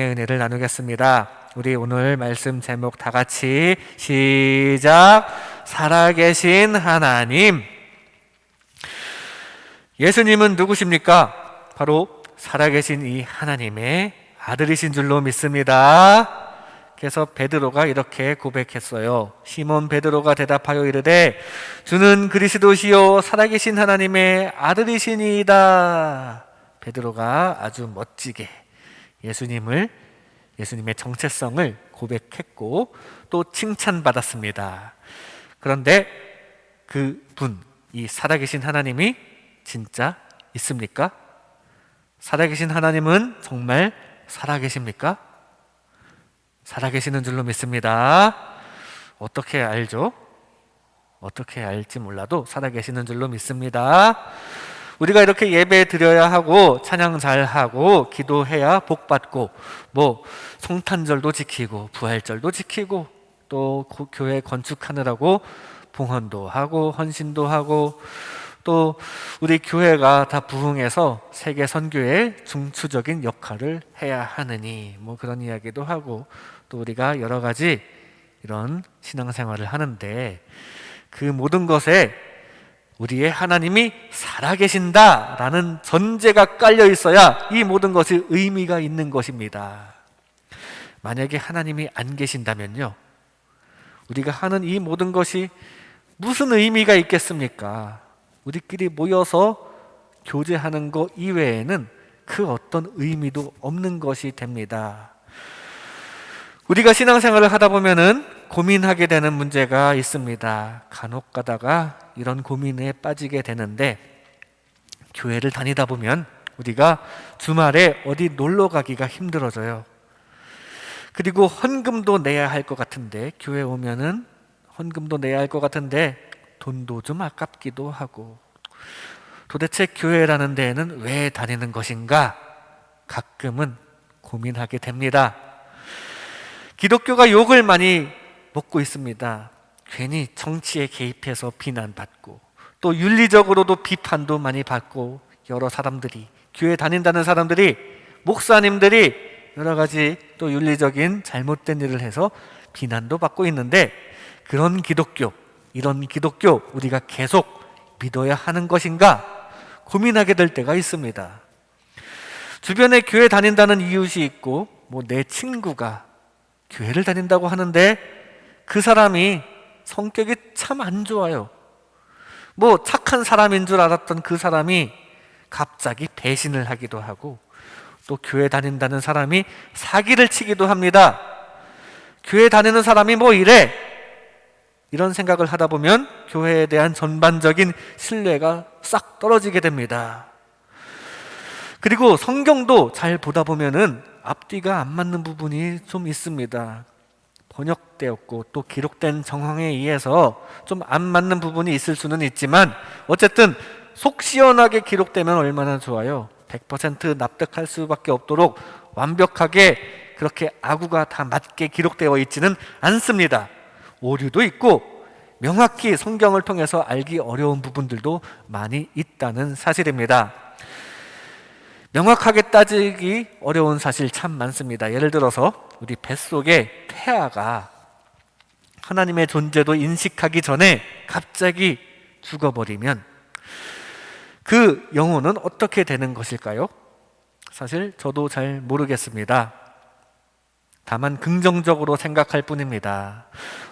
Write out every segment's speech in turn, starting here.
은혜를 나누겠습니다. 우리 오늘 말씀 제목 다 같이 시작. 살아계신 하나님. 예수님은 누구십니까? 바로 살아계신 이 하나님의 아들이신 줄로 믿습니다. 그래서 베드로가 이렇게 고백했어요. 시몬 베드로가 대답하여 이르되 주는 그리스도시요 살아계신 하나님의 아들이시니이다. 베드로가 아주 멋지게 예수님의 정체성을 고백했고 또 칭찬받았습니다. 그런데 그분, 이 살아계신 하나님이 진짜 있습니까? 살아계신 하나님은 정말 살아계십니까? 살아계시는 줄로 믿습니다. 어떻게 알죠? 어떻게 알지 몰라도 살아계시는 줄로 믿습니다. 우리가 이렇게 예배 드려야 하고 찬양 잘하고 기도해야 복받고 성탄절도 지키고 부활절도 지키고 또 교회 건축하느라고 봉헌도 하고 헌신도 하고 또 우리 교회가 다 부흥해서 세계 선교의 중추적인 역할을 해야 하느니 그런 이야기도 하고 또 우리가 여러 가지 이런 신앙생활을 하는데 그 모든 것에 우리의 하나님이 살아계신다라는 전제가 깔려 있어야 이 모든 것이 의미가 있는 것입니다. 만약에 하나님이 안 계신다면요, 우리가 하는 이 모든 것이 무슨 의미가 있겠습니까? 우리끼리 모여서 교제하는 것 이외에는 그 어떤 의미도 없는 것이 됩니다. 우리가 신앙생활을 하다 보면은 고민하게 되는 문제가 있습니다. 간혹 가다가 이런 고민에 빠지게 되는데, 교회를 다니다 보면 우리가 주말에 어디 놀러 가기가 힘들어져요. 그리고 헌금도 내야 할 것 같은데, 교회 오면은 헌금도 내야 할 것 같은데 돈도 좀 아깝기도 하고, 도대체 교회라는 데에는 왜 다니는 것인가? 가끔은 고민하게 됩니다. 기독교가 욕을 많이 먹고 있습니다. 괜히 정치에 개입해서 비난받고 또 윤리적으로도 비판도 많이 받고, 여러 사람들이, 교회 다닌다는 사람들이, 목사님들이 여러 가지 또 윤리적인 잘못된 일을 해서 비난도 받고 있는데, 그런 기독교, 이런 기독교 우리가 계속 믿어야 하는 것인가 고민하게 될 때가 있습니다. 주변에 교회 다닌다는 이웃이 있고 내 친구가 교회를 다닌다고 하는데 그 사람이 성격이 참 안 좋아요. 착한 사람인 줄 알았던 그 사람이 갑자기 배신을 하기도 하고, 또 교회 다닌다는 사람이 사기를 치기도 합니다. 교회 다니는 사람이 이래? 이런 생각을 하다 보면 교회에 대한 전반적인 신뢰가 싹 떨어지게 됩니다. 그리고 성경도 잘 보다 보면은 앞뒤가 안 맞는 부분이 좀 있습니다. 번역되었고 또 기록된 정황에 의해서 좀 안 맞는 부분이 있을 수는 있지만, 어쨌든 속 시원하게 기록되면 얼마나 좋아요. 100% 납득할 수밖에 없도록 완벽하게 그렇게 아구가 다 맞게 기록되어 있지는 않습니다. 오류도 있고 명확히 성경을 통해서 알기 어려운 부분들도 많이 있다는 사실입니다. 명확하게 따지기 어려운 사실 참 많습니다. 예를 들어서 우리 뱃속에 태아가 하나님의 존재도 인식하기 전에 갑자기 죽어버리면 그 영혼은 어떻게 되는 것일까요? 사실 저도 잘 모르겠습니다. 다만 긍정적으로 생각할 뿐입니다.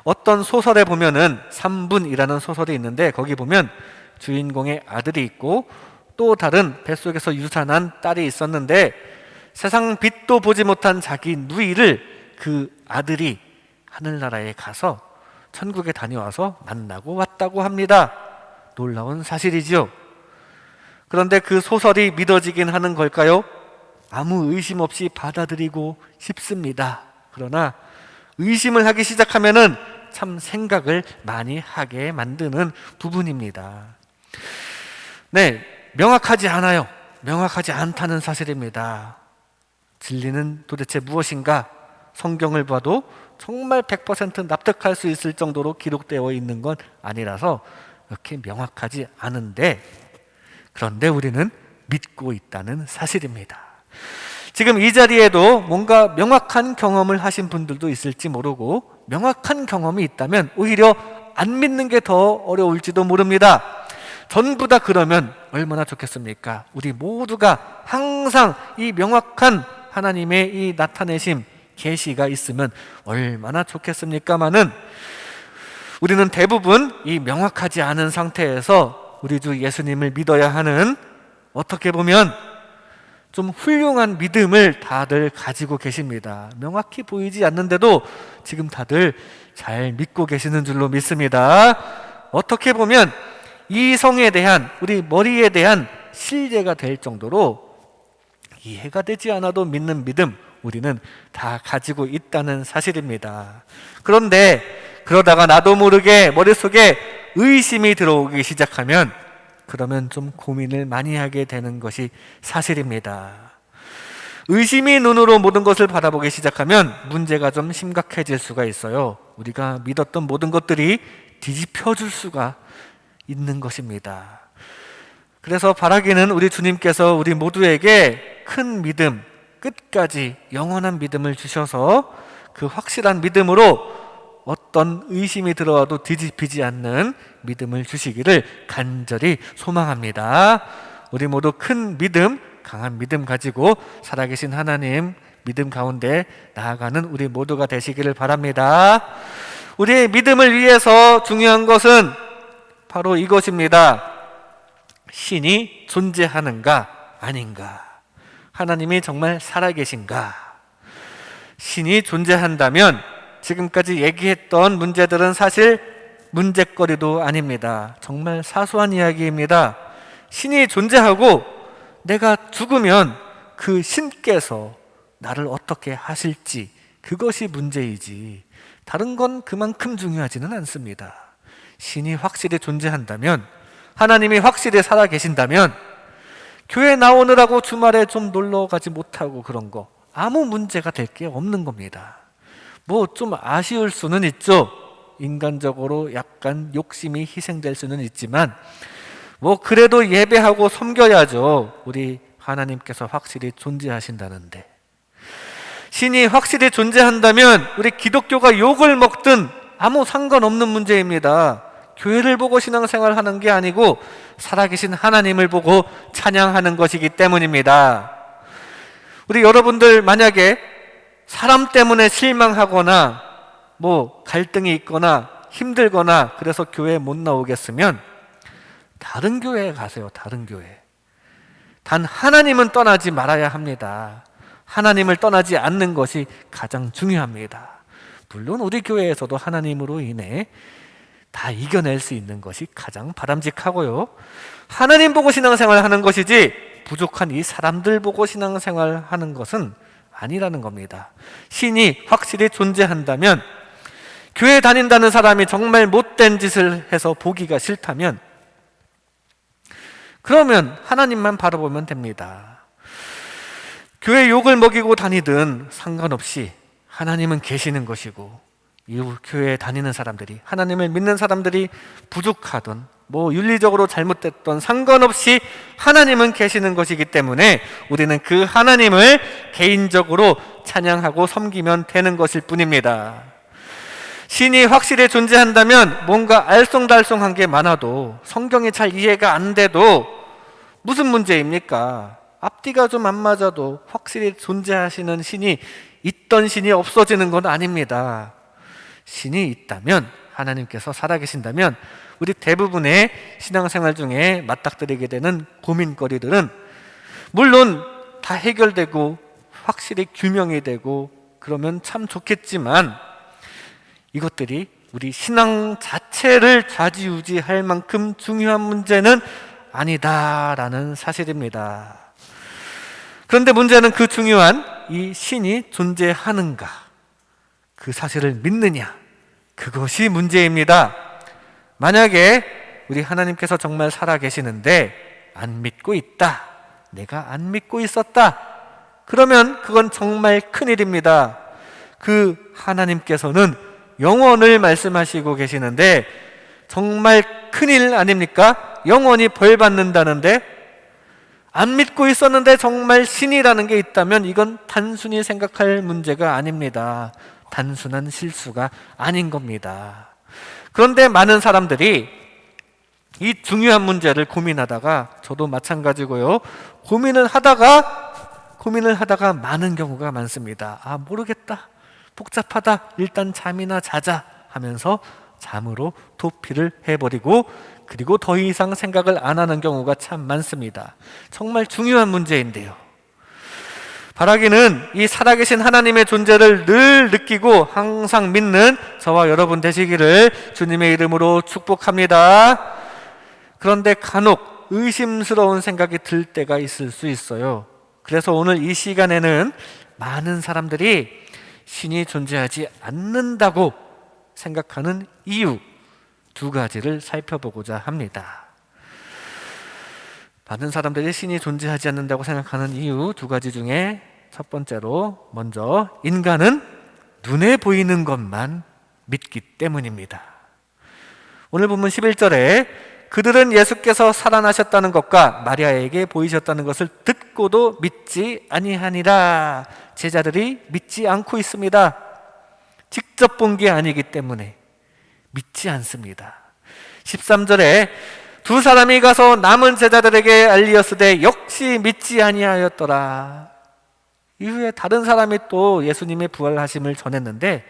어떤 소설에 보면은 3분이라는 소설이 있는데, 거기 보면 주인공의 아들이 있고 또 다른 뱃속에서 유산한 딸이 있었는데, 세상 빛도 보지 못한 자기 누이를 그 아들이 하늘나라에 가서 천국에 다녀와서 만나고 왔다고 합니다. 놀라운 사실이죠. 그런데 그 소설이 믿어지긴 하는 걸까요? 아무 의심 없이 받아들이고 싶습니다. 그러나 의심을 하기 시작하면은 참 생각을 많이 하게 만드는 부분입니다. 명확하지 않아요. 명확하지 않다는 사실입니다. 진리는 도대체 무엇인가? 성경을 봐도 정말 100% 납득할 수 있을 정도로 기록되어 있는 건 아니라서 이렇게 명확하지 않은데, 그런데 우리는 믿고 있다는 사실입니다. 지금 이 자리에도 뭔가 명확한 경험을 하신 분들도 있을지 모르고, 명확한 경험이 있다면 오히려 안 믿는 게 더 어려울지도 모릅니다. 전부 다 그러면 얼마나 좋겠습니까? 우리 모두가 항상 이 명확한 하나님의 이 나타내심, 계시가 있으면 얼마나 좋겠습니까마는, 우리는 대부분 이 명확하지 않은 상태에서 우리 주 예수님을 믿어야 하는, 어떻게 보면 좀 훌륭한 믿음을 다들 가지고 계십니다. 명확히 보이지 않는데도 지금 다들 잘 믿고 계시는 줄로 믿습니다. 어떻게 보면 이 성에 대한, 우리 머리에 대한 신뢰가 될 정도로 이해가 되지 않아도 믿는 믿음, 우리는 다 가지고 있다는 사실입니다. 그런데 그러다가 나도 모르게 머릿속에 의심이 들어오기 시작하면, 그러면 좀 고민을 많이 하게 되는 것이 사실입니다. 의심이 눈으로 모든 것을 바라보기 시작하면 문제가 좀 심각해질 수가 있어요. 우리가 믿었던 모든 것들이 뒤집혀질 수가 있는 것입니다. 그래서 바라기는 우리 주님께서 우리 모두에게 큰 믿음, 끝까지 영원한 믿음을 주셔서 그 확실한 믿음으로 어떤 의심이 들어와도 뒤집히지 않는 믿음을 주시기를 간절히 소망합니다. 우리 모두 큰 믿음, 강한 믿음 가지고 살아계신 하나님 믿음 가운데 나아가는 우리 모두가 되시기를 바랍니다. 우리의 믿음을 위해서 중요한 것은 바로 이것입니다. 신이 존재하는가 아닌가, 하나님이 정말 살아계신가. 신이 존재한다면 지금까지 얘기했던 문제들은 사실 문제거리도 아닙니다. 정말 사소한 이야기입니다. 신이 존재하고 내가 죽으면 그 신께서 나를 어떻게 하실지, 그것이 문제이지 다른 건 그만큼 중요하지는 않습니다. 신이 확실히 존재한다면, 하나님이 확실히 살아계신다면, 교회 나오느라고 주말에 좀 놀러 가지 못하고 그런 거 아무 문제가 될 게 없는 겁니다. 뭐 좀 아쉬울 수는 있죠. 인간적으로 약간 욕심이 희생될 수는 있지만 뭐 그래도 예배하고 섬겨야죠. 우리 하나님께서 확실히 존재하신다는데. 신이 확실히 존재한다면 우리 기독교가 욕을 먹든 아무 상관없는 문제입니다. 교회를 보고 신앙생활 하는 게 아니고 살아계신 하나님을 보고 찬양하는 것이기 때문입니다. 우리 여러분들 만약에 사람 때문에 실망하거나 뭐 갈등이 있거나 힘들거나 그래서 교회에 못 나오겠으면 다른 교회에 가세요. 다른 교회. 단 하나님은 떠나지 말아야 합니다. 하나님을 떠나지 않는 것이 가장 중요합니다. 물론 우리 교회에서도 하나님으로 인해 다 이겨낼 수 있는 것이 가장 바람직하고요. 하나님 보고 신앙생활 하는 것이지 부족한 이 사람들 보고 신앙생활 하는 것은 아니라는 겁니다. 신이 확실히 존재한다면, 교회 다닌다는 사람이 정말 못된 짓을 해서 보기가 싫다면 그러면 하나님만 바라보면 됩니다. 교회 욕을 먹이고 다니든 상관없이 하나님은 계시는 것이고, 이 교회에 다니는 사람들이, 하나님을 믿는 사람들이 부족하든 뭐 윤리적으로 잘못됐던 상관없이 하나님은 계시는 것이기 때문에 우리는 그 하나님을 개인적으로 찬양하고 섬기면 되는 것일 뿐입니다. 신이 확실히 존재한다면 뭔가 알쏭달쏭한 게 많아도, 성경이 잘 이해가 안 돼도 무슨 문제입니까? 앞뒤가 좀 안 맞아도 확실히 존재하시는 신이, 있던 신이 없어지는 건 아닙니다. 신이 있다면, 하나님께서 살아계신다면 우리 대부분의 신앙생활 중에 맞닥뜨리게 되는 고민거리들은 물론 다 해결되고 확실히 규명이 되고 그러면 참 좋겠지만, 이것들이 우리 신앙 자체를 좌지우지할 만큼 중요한 문제는 아니다라는 사실입니다. 그런데 문제는 그 중요한 이 신이 존재하는가, 그 사실을 믿느냐, 그것이 문제입니다. 만약에 우리 하나님께서 정말 살아계시는데 안 믿고 있다, 내가 안 믿고 있었다, 그러면 그건 정말 큰일입니다. 그 하나님께서는 영원을 말씀하시고 계시는데 정말 큰일 아닙니까? 영원히 벌 받는다는데 안 믿고 있었는데 정말 신이라는 게 있다면 이건 단순히 생각할 문제가 아닙니다. 단순한 실수가 아닌 겁니다. 그런데 많은 사람들이 이 중요한 문제를 고민하다가, 저도 마찬가지고요, 고민을 하다가 많은 경우가 많습니다. 아, 모르겠다, 복잡하다, 일단 잠이나 자자 하면서 잠으로 도피를 해버리고, 그리고 더 이상 생각을 안 하는 경우가 참 많습니다. 정말 중요한 문제인데요, 바라기는 이 살아계신 하나님의 존재를 늘 느끼고 항상 믿는 저와 여러분 되시기를 주님의 이름으로 축복합니다. 그런데 간혹 의심스러운 생각이 들 때가 있을 수 있어요. 그래서 오늘 이 시간에는 많은 사람들이 신이 존재하지 않는다고 생각하는 이유 2가지를 살펴보고자 합니다. 많은 사람들이 신이 존재하지 않는다고 생각하는 이유 2가지 중에 첫 번째로, 먼저 인간은 눈에 보이는 것만 믿기 때문입니다. 오늘 본문 11절에 그들은 예수께서 살아나셨다는 것과 마리아에게 보이셨다는 것을 듣고도 믿지 아니하니라. 제자들이 믿지 않고 있습니다. 직접 본 게 아니기 때문에 믿지 않습니다. 13절에 2사람이 가서 남은 제자들에게 알리었으되 역시 믿지 아니하였더라. 이후에 다른 사람이 또 예수님의 부활하심을 전했는데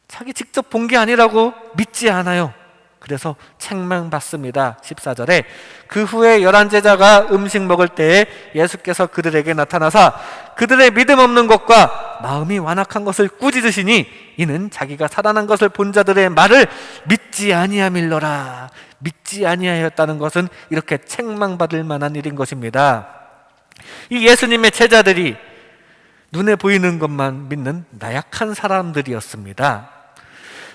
자기 직접 본 게 아니라고 믿지 않아요. 그래서 책망받습니다. 14절에 그 후에 11제자가 음식 먹을 때에 예수께서 그들에게 나타나사 그들의 믿음 없는 것과 마음이 완악한 것을 꾸짖으시니 이는 자기가 살아난 것을 본 자들의 말을 믿지 아니함일러라. 믿지 아니하였다는 것은 이렇게 책망받을 만한 일인 것입니다. 이 예수님의 제자들이 눈에 보이는 것만 믿는 나약한 사람들이었습니다.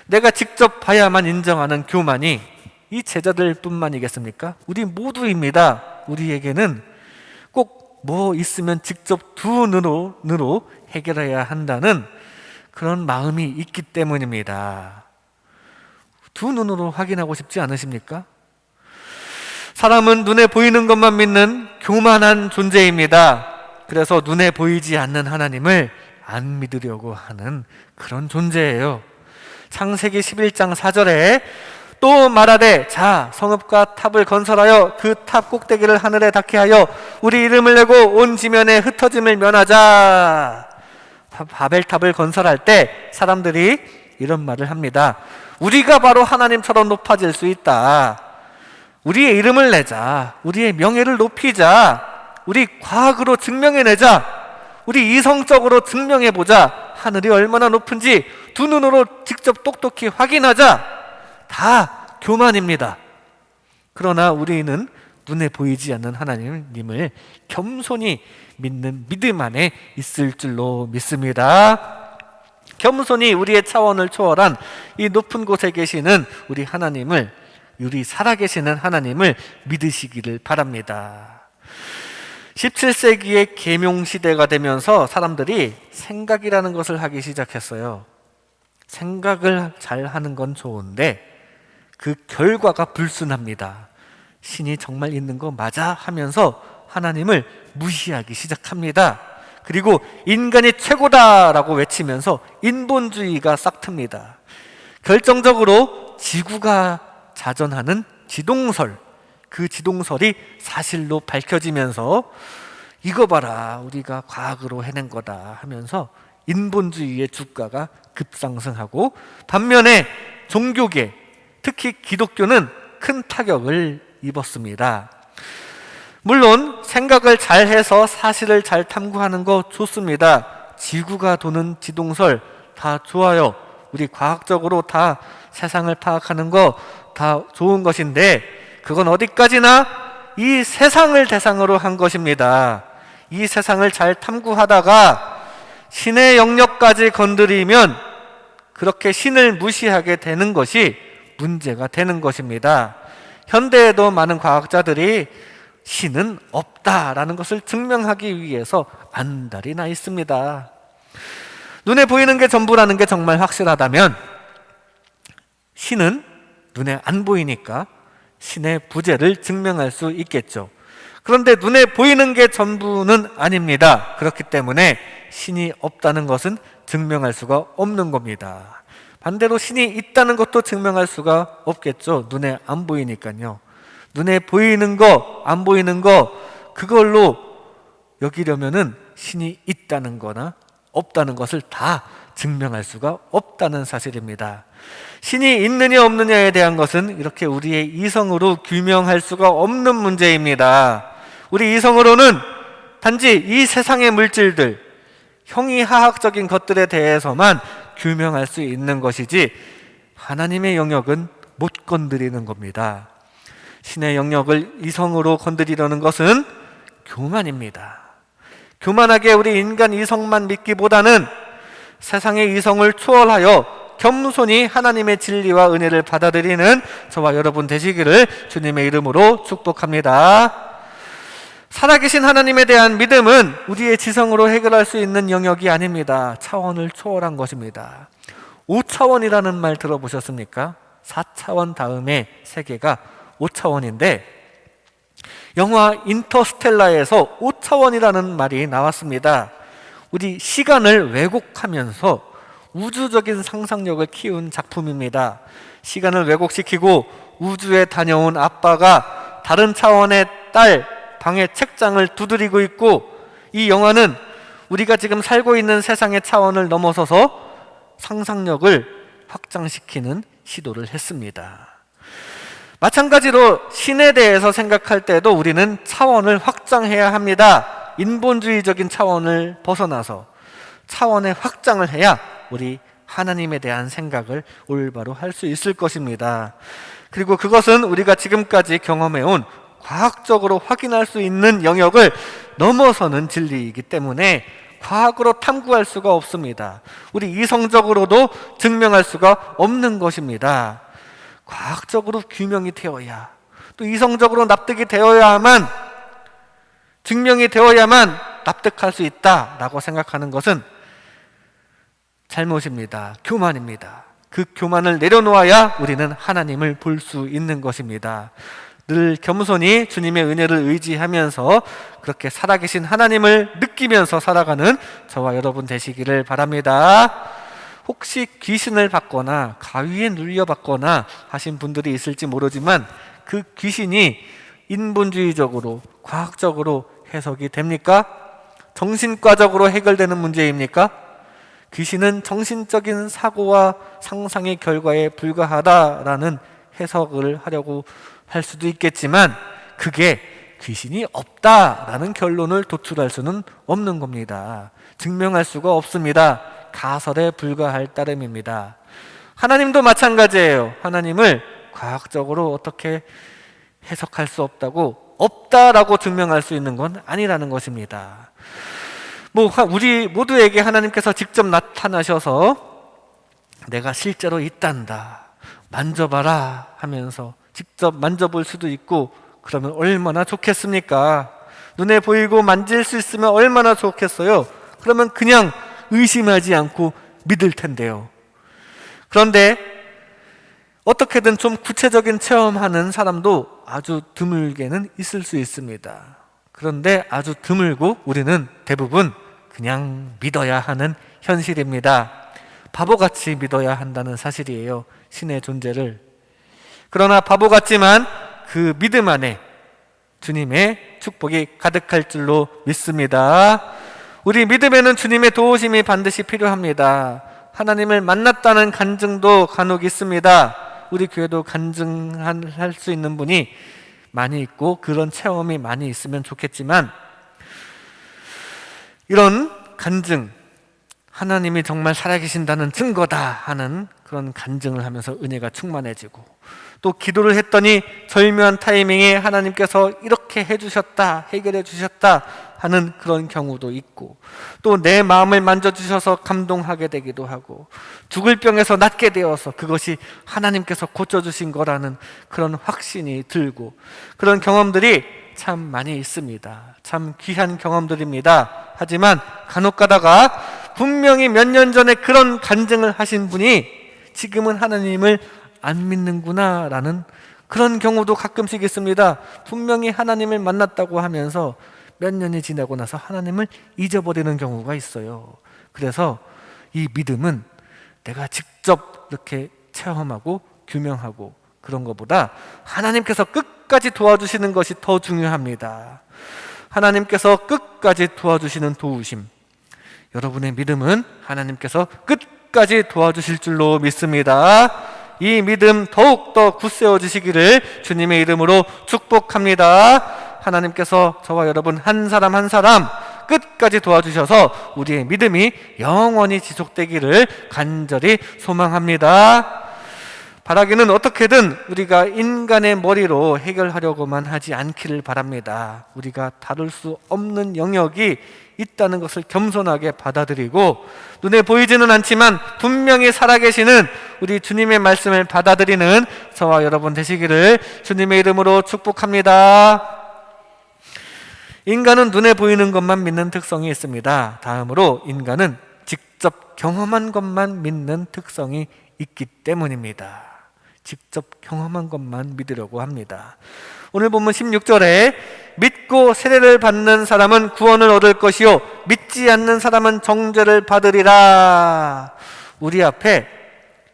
내가 직접 봐야만 인정하는 교만이 이 제자들 뿐만이겠습니까? 우리 모두입니다. 우리에게는 꼭 뭐 있으면 직접 2눈으로 해결해야 한다는 그런 마음이 있기 때문입니다. 2눈으로 확인하고 싶지 않으십니까? 사람은 눈에 보이는 것만 믿는 교만한 존재입니다. 그래서 눈에 보이지 않는 하나님을 안 믿으려고 하는 그런 존재예요. 창세기 11장 4절에 또 말하되 자 성읍과 탑을 건설하여 그 탑 꼭대기를 하늘에 닿게 하여 우리 이름을 내고 온 지면에 흩어짐을 면하자. 바벨탑을 건설할 때 사람들이 이런 말을 합니다. 우리가 바로 하나님처럼 높아질 수 있다. 우리의 이름을 내자. 우리의 명예를 높이자. 우리 과학으로 증명해내자. 우리 이성적으로 증명해보자. 하늘이 얼마나 높은지 2눈으로 직접 똑똑히 확인하자. 다 교만입니다. 그러나 우리는 눈에 보이지 않는 하나님을 겸손히 믿는 믿음 안에 있을 줄로 믿습니다. 겸손히 우리의 차원을 초월한 이 높은 곳에 계시는 우리 하나님을, 우리 살아계시는 하나님을 믿으시기를 바랍니다. 17세기의 계명시대가 되면서 사람들이 생각이라는 것을 하기 시작했어요. 생각을 잘 하는 건 좋은데 그 결과가 불순합니다. 신이 정말 있는 거 맞아? 하면서 하나님을 무시하기 시작합니다. 그리고 인간이 최고다라고 외치면서 인본주의가 싹틉니다. 결정적으로 지구가 자전하는 지동설, 그 지동설이 사실로 밝혀지면서 이거 봐라, 우리가 과학으로 해낸 거다 하면서 인본주의의 주가가 급상승하고, 반면에 종교계, 특히 기독교는 큰 타격을 입었습니다. 물론 생각을 잘해서 사실을 잘 탐구하는 거 좋습니다. 지구가 도는 지동설 다 좋아요. 우리 과학적으로 다 세상을 파악하는 거 다 좋은 것인데 그건 어디까지나 이 세상을 대상으로 한 것입니다. 이 세상을 잘 탐구하다가 신의 영역까지 건드리면 그렇게 신을 무시하게 되는 것이 문제가 되는 것입니다. 현대에도 많은 과학자들이 신은 없다라는 것을 증명하기 위해서 안달이 나 있습니다. 눈에 보이는 게 전부라는 게 정말 확실하다면 신은 눈에 안 보이니까 신의 부재를 증명할 수 있겠죠. 그런데 눈에 보이는 게 전부는 아닙니다. 그렇기 때문에 신이 없다는 것은 증명할 수가 없는 겁니다. 반대로 신이 있다는 것도 증명할 수가 없겠죠. 눈에 안 보이니까요. 눈에 보이는 거, 안 보이는 거, 그걸로 여기려면은 신이 있다는 거나 없다는 것을 다 증명할 수가 없다는 사실입니다. 신이 있느냐 없느냐에 대한 것은 이렇게 우리의 이성으로 규명할 수가 없는 문제입니다. 우리 이성으로는 단지 이 세상의 물질들, 형이하학적인 것들에 대해서만 규명할 수 있는 것이지 하나님의 영역은 못 건드리는 겁니다. 신의 영역을 이성으로 건드리려는 것은 교만입니다. 교만하게 우리 인간 이성만 믿기보다는 세상의 이성을 초월하여 겸손히 하나님의 진리와 은혜를 받아들이는 저와 여러분 되시기를 주님의 이름으로 축복합니다. 살아계신 하나님에 대한 믿음은 우리의 지성으로 해결할 수 있는 영역이 아닙니다. 차원을 초월한 것입니다. 5차원이라는 말 들어보셨습니까? 4차원 다음에 세계가 5차원인데 영화 인터스텔라에서 5차원이라는 말이 나왔습니다. 우리 시간을 왜곡하면서 우주적인 상상력을 키운 작품입니다. 시간을 왜곡시키고 우주에 다녀온 아빠가 다른 차원의 딸 방의 책장을 두드리고 있고, 이 영화는 우리가 지금 살고 있는 세상의 차원을 넘어서서 상상력을 확장시키는 시도를 했습니다. 마찬가지로 신에 대해서 생각할 때도 우리는 차원을 확장해야 합니다. 인본주의적인 차원을 벗어나서 차원의 확장을 해야 우리 하나님에 대한 생각을 올바로 할 수 있을 것입니다. 그리고 그것은 우리가 지금까지 경험해온 과학적으로 확인할 수 있는 영역을 넘어서는 진리이기 때문에 과학으로 탐구할 수가 없습니다. 우리 이성적으로도 증명할 수가 없는 것입니다. 과학적으로 규명이 되어야, 또 이성적으로 납득이 되어야만, 증명이 되어야만 납득할 수 있다라고 생각하는 것은 잘못입니다. 교만입니다. 그 교만을 내려놓아야 우리는 하나님을 볼 수 있는 것입니다. 늘 겸손히 주님의 은혜를 의지하면서 그렇게 살아계신 하나님을 느끼면서 살아가는 저와 여러분 되시기를 바랍니다. 혹시 귀신을 받거나 가위에 눌려받거나 하신 분들이 있을지 모르지만 그 귀신이 인본주의적으로 과학적으로 해석이 됩니까? 정신과적으로 해결되는 문제입니까? 귀신은 정신적인 사고와 상상의 결과에 불과하다라는 해석을 하려고 할 수도 있겠지만 그게 귀신이 없다라는 결론을 도출할 수는 없는 겁니다. 증명할 수가 없습니다. 가설에 불과할 따름입니다. 하나님도 마찬가지예요. 하나님을 과학적으로 어떻게 해석할 수 없다고, 없다라고 증명할 수 있는 건 아니라는 것입니다. 우리 모두에게 하나님께서 직접 나타나셔서 내가 실제로 있단다, 만져봐라 하면서 직접 만져볼 수도 있고, 그러면 얼마나 좋겠습니까? 눈에 보이고 만질 수 있으면 얼마나 좋겠어요? 그러면 그냥 의심하지 않고 믿을 텐데요. 그런데 어떻게든 좀 구체적인 체험하는 사람도 아주 드물게는 있을 수 있습니다. 그런데 아주 드물고 우리는 대부분 그냥 믿어야 하는 현실입니다. 바보같이 믿어야 한다는 사실이에요. 신의 존재를. 그러나 바보 같지만 그 믿음 안에 주님의 축복이 가득할 줄로 믿습니다. 우리 믿음에는 주님의 도우심이 반드시 필요합니다. 하나님을 만났다는 간증도 간혹 있습니다. 우리 교회도 간증할 수 있는 분이 많이 있고 그런 체험이 많이 있으면 좋겠지만, 이런 간증, 하나님이 정말 살아계신다는 증거다 하는 그런 간증을 하면서 은혜가 충만해지고, 또 기도를 했더니 절묘한 타이밍에 하나님께서 이렇게 해주셨다, 해결해 주셨다 하는 그런 경우도 있고, 또 내 마음을 만져주셔서 감동하게 되기도 하고, 죽을 병에서 낫게 되어서 그것이 하나님께서 고쳐주신 거라는 그런 확신이 들고, 그런 경험들이 참 많이 있습니다. 참 귀한 경험들입니다. 하지만 간혹 가다가 분명히 몇 년 전에 그런 간증을 하신 분이 지금은 하나님을 안 믿는구나 라는 그런 경우도 가끔씩 있습니다. 분명히 하나님을 만났다고 하면서 몇 년이 지나고 나서 하나님을 잊어버리는 경우가 있어요. 그래서 이 믿음은 내가 직접 이렇게 체험하고 규명하고 그런 것보다 하나님께서 끝까지 도와주시는 것이 더 중요합니다. 하나님께서 끝까지 도와주시는 도우심, 여러분의 믿음은 하나님께서 끝까지 도와주실 줄로 믿습니다. 이 믿음 더욱더 굳세워지시기를 주님의 이름으로 축복합니다. 하나님께서 저와 여러분 한 사람 한 사람 끝까지 도와주셔서 우리의 믿음이 영원히 지속되기를 간절히 소망합니다. 바라기는 어떻게든 우리가 인간의 머리로 해결하려고만 하지 않기를 바랍니다. 우리가 다룰 수 없는 영역이 있다는 것을 겸손하게 받아들이고 눈에 보이지는 않지만 분명히 살아계시는 우리 주님의 말씀을 받아들이는 저와 여러분 되시기를 주님의 이름으로 축복합니다. 인간은 눈에 보이는 것만 믿는 특성이 있습니다. 다음으로 인간은 직접 경험한 것만 믿는 특성이 있기 때문입니다. 직접 경험한 것만 믿으려고 합니다. 오늘 본문 16절에 믿고 세례를 받는 사람은 구원을 얻을 것이요 믿지 않는 사람은 정죄를 받으리라. 우리 앞에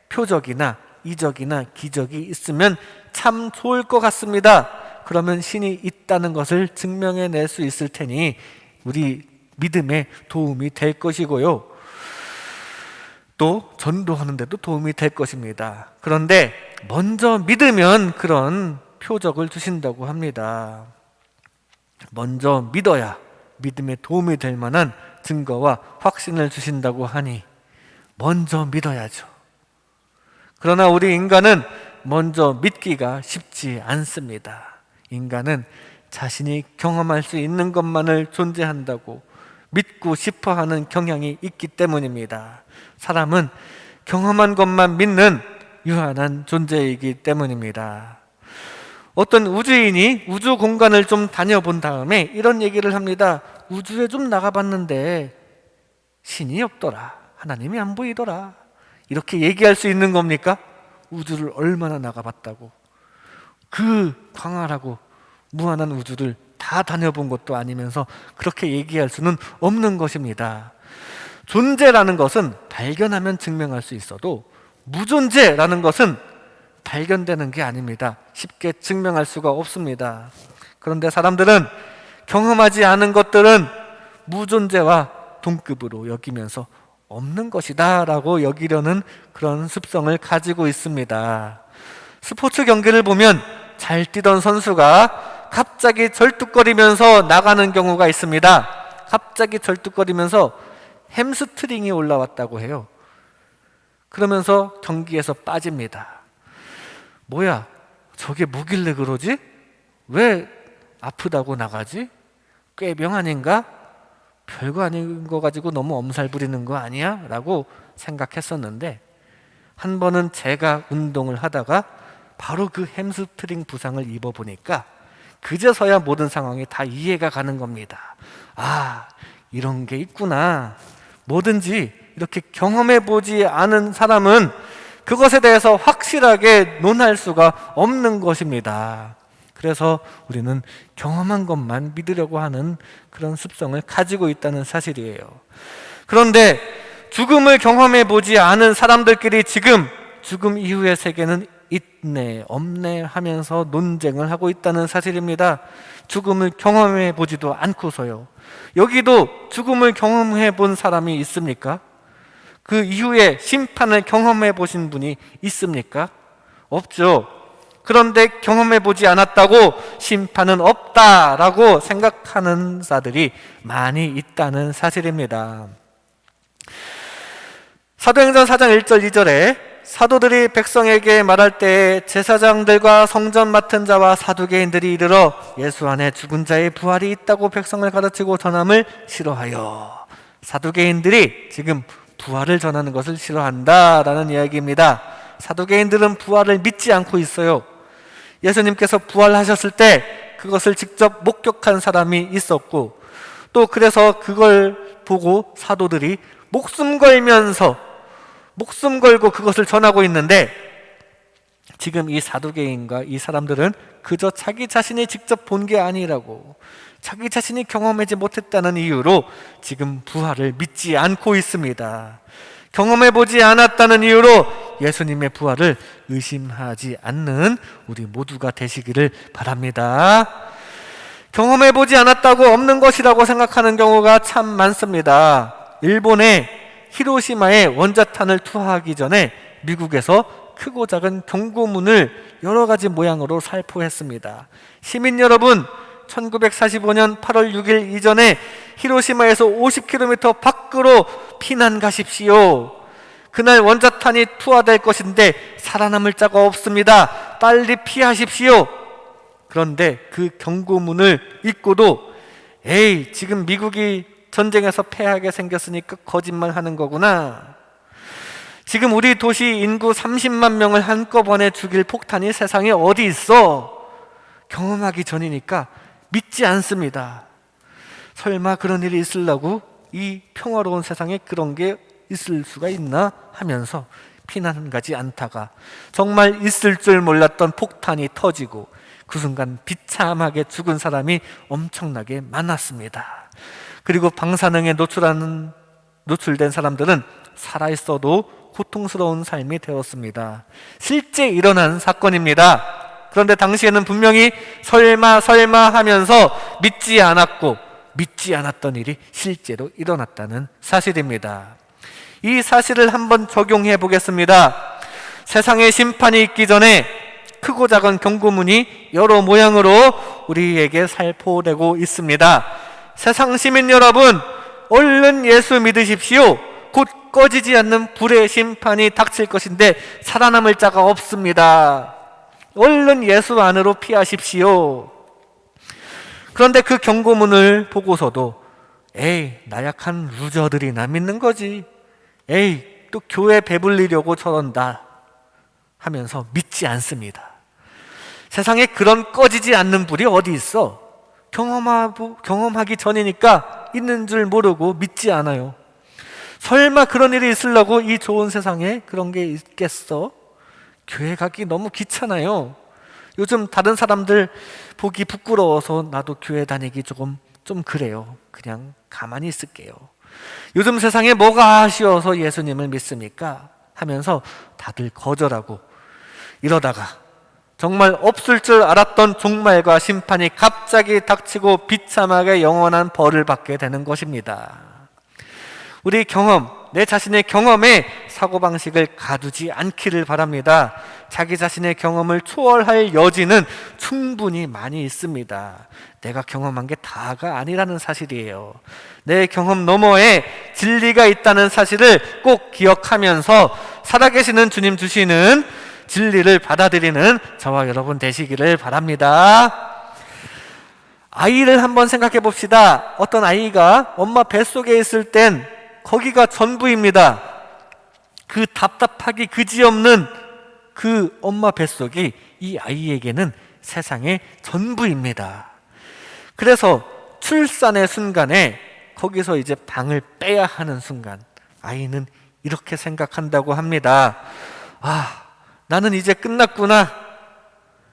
표적이나 이적이나 기적이 있으면 참 좋을 것 같습니다. 그러면 신이 있다는 것을 증명해낼 수 있을 테니 우리 믿음에 도움이 될 것이고요, 또 전도하는 데도 도움이 될 것입니다. 그런데 먼저 믿으면 그런 표적을 주신다고 합니다. 먼저 믿어야 믿음에 도움이 될 만한 증거와 확신을 주신다고 하니 먼저 믿어야죠. 그러나 우리 인간은 먼저 믿기가 쉽지 않습니다. 인간은 자신이 경험할 수 있는 것만을 존재한다고 믿고 싶어 하는 경향이 있기 때문입니다. 사람은 경험한 것만 믿는 유한한 존재이기 때문입니다. 어떤 우주인이 우주 공간을 좀 다녀본 다음에 이런 얘기를 합니다. 우주에 좀 나가봤는데 신이 없더라. 하나님이 안 보이더라. 이렇게 얘기할 수 있는 겁니까? 우주를 얼마나 나가봤다고. 그 광활하고 무한한 우주를 다 다녀본 것도 아니면서 그렇게 얘기할 수는 없는 것입니다. 존재라는 것은 발견하면 증명할 수 있어도 무존재라는 것은 발견되는 게 아닙니다. 쉽게 증명할 수가 없습니다. 그런데 사람들은 경험하지 않은 것들은 무존재와 동급으로 여기면서 없는 것이다 라고 여기려는 그런 습성을 가지고 있습니다. 스포츠 경기를 보면 잘 뛰던 선수가 갑자기 절뚝거리면서 나가는 경우가 있습니다. 갑자기 절뚝거리면서 햄스트링이 올라왔다고 해요. 그러면서 경기에서 빠집니다. 뭐야, 저게 뭐길래 그러지? 왜 아프다고 나가지? 꾀병 아닌가? 별거 아닌 거 가지고 너무 엄살 부리는 거 아니야? 라고 생각했었는데 한 번은 제가 운동을 하다가 바로 그 햄스트링 부상을 입어보니까 그제서야 모든 상황이 다 이해가 가는 겁니다. 아, 이런 게 있구나. 뭐든지 이렇게 경험해보지 않은 사람은 그것에 대해서 확실하게 논할 수가 없는 것입니다. 그래서 우리는 경험한 것만 믿으려고 하는 그런 습성을 가지고 있다는 사실이에요. 그런데 죽음을 경험해보지 않은 사람들끼리 지금 죽음 이후의 세계는 있네 없네 하면서 논쟁을 하고 있다는 사실입니다. 죽음을 경험해 보지도 않고서요. 여기도 죽음을 경험해 본 사람이 있습니까? 그 이후에 심판을 경험해 보신 분이 있습니까? 없죠. 그런데 경험해 보지 않았다고 심판은 없다라고 생각하는 자들이 많이 있다는 사실입니다. 사도행전 4장 1절 2절에 사도들이 백성에게 말할 때 제사장들과 성전 맡은 자와 사두개인들이 이르러 예수 안에 죽은 자의 부활이 있다고 백성을 가르치고 전함을 싫어하여. 사두개인들이 지금 부활을 전하는 것을 싫어한다라는 이야기입니다. 사두개인들은 부활을 믿지 않고 있어요. 예수님께서 부활하셨을 때 그것을 직접 목격한 사람이 있었고, 또 그래서 그걸 보고 사도들이 목숨 걸고 그것을 전하고 있는데 지금 이 사두개인과 이 사람들은 그저 자기 자신이 직접 본 게 아니라고, 자기 자신이 경험하지 못했다는 이유로 지금 부활을 믿지 않고 있습니다. 경험해보지 않았다는 이유로 예수님의 부활을 의심하지 않는 우리 모두가 되시기를 바랍니다. 경험해보지 않았다고 없는 것이라고 생각하는 경우가 참 많습니다. 일본의 히로시마에 원자탄을 투하하기 전에 미국에서 크고 작은 경고문을 여러 가지 모양으로 살포했습니다. 시민 여러분, 1945년 8월 6일 이전에 히로시마에서 50km 밖으로 피난 가십시오. 그날 원자탄이 투하될 것인데 살아남을 자가 없습니다. 빨리 피하십시오. 그런데 그 경고문을 읽고도 에이, 지금 미국이 전쟁에서 패하게 생겼으니까 거짓말하는 거구나. 지금 우리 도시 인구 30만 명을 한꺼번에 죽일 폭탄이 세상에 어디 있어? 경험하기 전이니까 믿지 않습니다. 설마 그런 일이 있으려고 이 평화로운 세상에 그런 게 있을 수가 있나 하면서 피난 가지 않다가 정말 있을 줄 몰랐던 폭탄이 터지고 그 순간 비참하게 죽은 사람이 엄청나게 많았습니다. 그리고 방사능에 노출된 사람들은 살아있어도 고통스러운 삶이 되었습니다. 실제 일어난 사건입니다. 그런데 당시에는 분명히 설마 하면서 믿지 않았고 믿지 않았던 일이 실제로 일어났다는 사실입니다. 이 사실을 한번 적용해 보겠습니다. 세상에 심판이 있기 전에 크고 작은 경고문이 여러 모양으로 우리에게 살포되고 있습니다. 세상 시민 여러분, 얼른 예수 믿으십시오. 곧 꺼지지 않는 불의 심판이 닥칠 것인데 살아남을 자가 없습니다. 얼른 예수 안으로 피하십시오. 그런데 그 경고문을 보고서도 에이, 나약한 루저들이나 믿는 거지. 에이, 또 교회 배불리려고 저런다 하면서 믿지 않습니다. 세상에 그런 꺼지지 않는 불이 어디 있어? 경험하기 전이니까 있는 줄 모르고 믿지 않아요. 설마 그런 일이 있으려고 이 좋은 세상에 그런 게 있겠어? 교회 가기 너무 귀찮아요. 요즘 다른 사람들 보기 부끄러워서 나도 교회 다니기 좀 그래요. 그냥 가만히 있을게요. 요즘 세상에 뭐가 아쉬워서 예수님을 믿습니까? 하면서 다들 거절하고 이러다가 정말 없을 줄 알았던 종말과 심판이 갑자기 닥치고 비참하게 영원한 벌을 받게 되는 것입니다. 우리 경험, 내 자신의 경험에 사고방식을 가두지 않기를 바랍니다. 자기 자신의 경험을 초월할 여지는 충분히 많이 있습니다. 내가 경험한 게 다가 아니라는 사실이에요. 내 경험 너머에 진리가 있다는 사실을 꼭 기억하면서 살아계시는 주님 주시는 진리를 받아들이는 저와 여러분 되시기를 바랍니다. 아이를 한번 생각해 봅시다. 어떤 아이가 엄마 뱃속에 있을 땐 거기가 전부입니다. 그 답답하기 그지없는 그 엄마 뱃속이 이 아이에게는 세상의 전부입니다. 그래서 출산의 순간에 거기서 이제 방을 빼야 하는 순간 아이는 이렇게 생각한다고 합니다. 아, 나는 이제 끝났구나.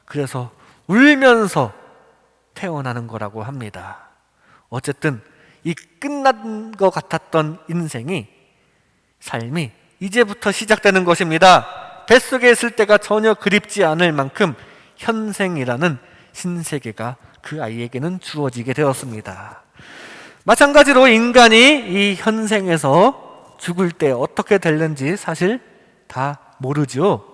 그래서 울면서 태어나는 거라고 합니다. 어쨌든 이 끝난 것 같았던 삶이 이제부터 시작되는 것입니다. 뱃속에 있을 때가 전혀 그립지 않을 만큼 현생이라는 신세계가 그 아이에게는 주어지게 되었습니다. 마찬가지로 인간이 이 현생에서 죽을 때 어떻게 될는지 사실 다 모르죠.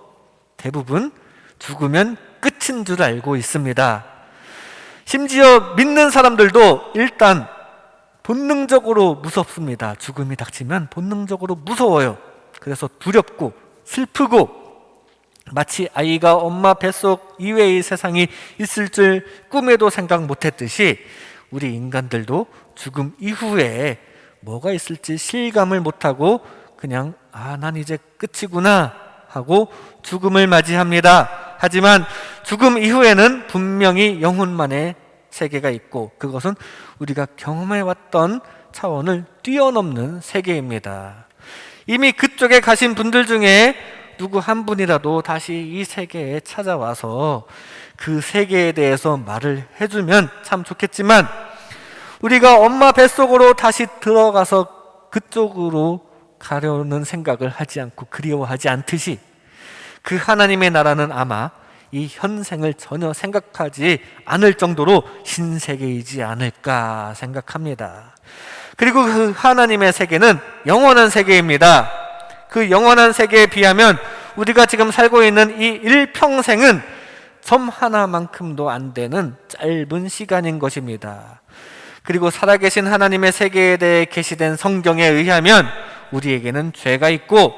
대부분 죽으면 끝인 줄 알고 있습니다. 심지어 믿는 사람들도 일단 본능적으로 무섭습니다. 죽음이 닥치면 본능적으로 무서워요. 그래서 두렵고 슬프고 마치 아이가 엄마 뱃속 이외의 세상이 있을 줄 꿈에도 생각 못했듯이 우리 인간들도 죽음 이후에 뭐가 있을지 실감을 못하고 그냥 난 이제 끝이구나 하고 죽음을 맞이합니다. 하지만 죽음 이후에는 분명히 영혼만의 세계가 있고 그것은 우리가 경험해왔던 차원을 뛰어넘는 세계입니다. 이미 그쪽에 가신 분들 중에 누구 한 분이라도 다시 이 세계에 찾아와서 그 세계에 대해서 말을 해주면 참 좋겠지만, 우리가 엄마 뱃속으로 다시 들어가서 그쪽으로 가려는 생각을 하지 않고 그리워하지 않듯이, 그 하나님의 나라는 아마 이 현생을 전혀 생각하지 않을 정도로 신세계이지 않을까 생각합니다. 그리고 그 하나님의 세계는 영원한 세계입니다. 그 영원한 세계에 비하면 우리가 지금 살고 있는 이 일평생은 점 하나만큼도 안 되는 짧은 시간인 것입니다. 그리고 살아계신 하나님의 세계에 대해 계시된 성경에 의하면 우리에게는 죄가 있고,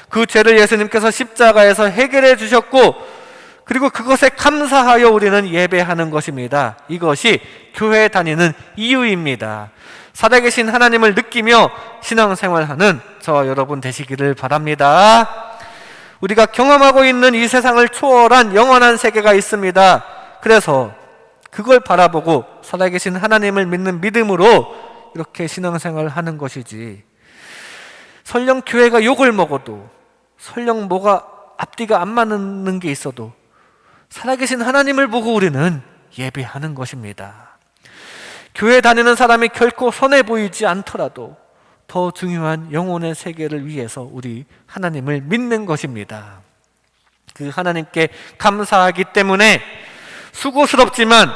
그 죄를 예수님께서 십자가에서 해결해 주셨고, 그리고 그것에 감사하여 우리는 예배하는 것입니다. 이것이 교회 다니는 이유입니다. 살아계신 하나님을 느끼며 신앙생활하는 저와 여러분 되시기를 바랍니다. 우리가 경험하고 있는 이 세상을 초월한 영원한 세계가 있습니다. 그래서 그걸 바라보고 살아계신 하나님을 믿는 믿음으로 이렇게 신앙생활을 하는 것이지, 설령 교회가 욕을 먹어도, 설령 뭐가 앞뒤가 안 맞는 게 있어도 살아계신 하나님을 보고 우리는 예배하는 것입니다. 교회 다니는 사람이 결코 선해 보이지 않더라도 더 중요한 영혼의 세계를 위해서 우리 하나님을 믿는 것입니다. 그 하나님께 감사하기 때문에 수고스럽지만,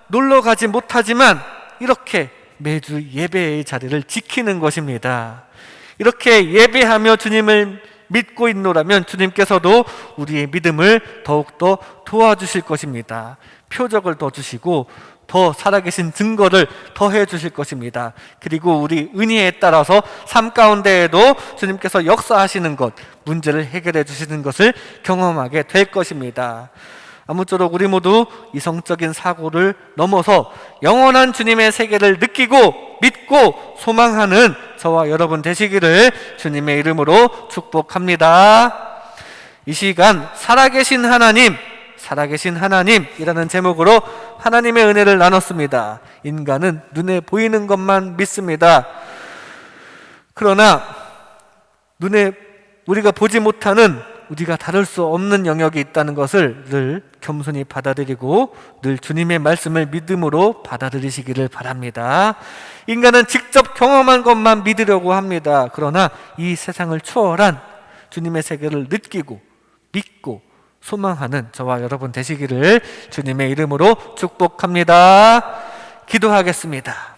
놀러 가지 못하지만 이렇게 매주 예배의 자리를 지키는 것입니다. 이렇게 예배하며 주님을 믿고 있노라면 주님께서도 우리의 믿음을 더욱더 도와주실 것입니다. 표적을 더 주시고 더 살아계신 증거를 더해 주실 것입니다. 그리고 우리 은혜에 따라서 삶 가운데에도 주님께서 역사하시는 것, 문제를 해결해 주시는 것을 경험하게 될 것입니다. 아무쪼록 우리 모두 이성적인 사고를 넘어서 영원한 주님의 세계를 느끼고 믿고 소망하는 저와 여러분 되시기를 주님의 이름으로 축복합니다. 이 시간 살아계신 하나님이라는 제목으로 하나님의 은혜를 나눴습니다. 인간은 눈에 보이는 것만 믿습니다. 그러나 눈에 우리가 보지 못하는, 우리가 다룰 수 없는 영역이 있다는 것을 늘 겸손히 받아들이고 늘 주님의 말씀을 믿음으로 받아들이시기를 바랍니다. 인간은 직접 경험한 것만 믿으려고 합니다. 그러나 이 세상을 초월한 주님의 세계를 느끼고 믿고 소망하는 저와 여러분 되시기를 주님의 이름으로 축복합니다. 기도하겠습니다.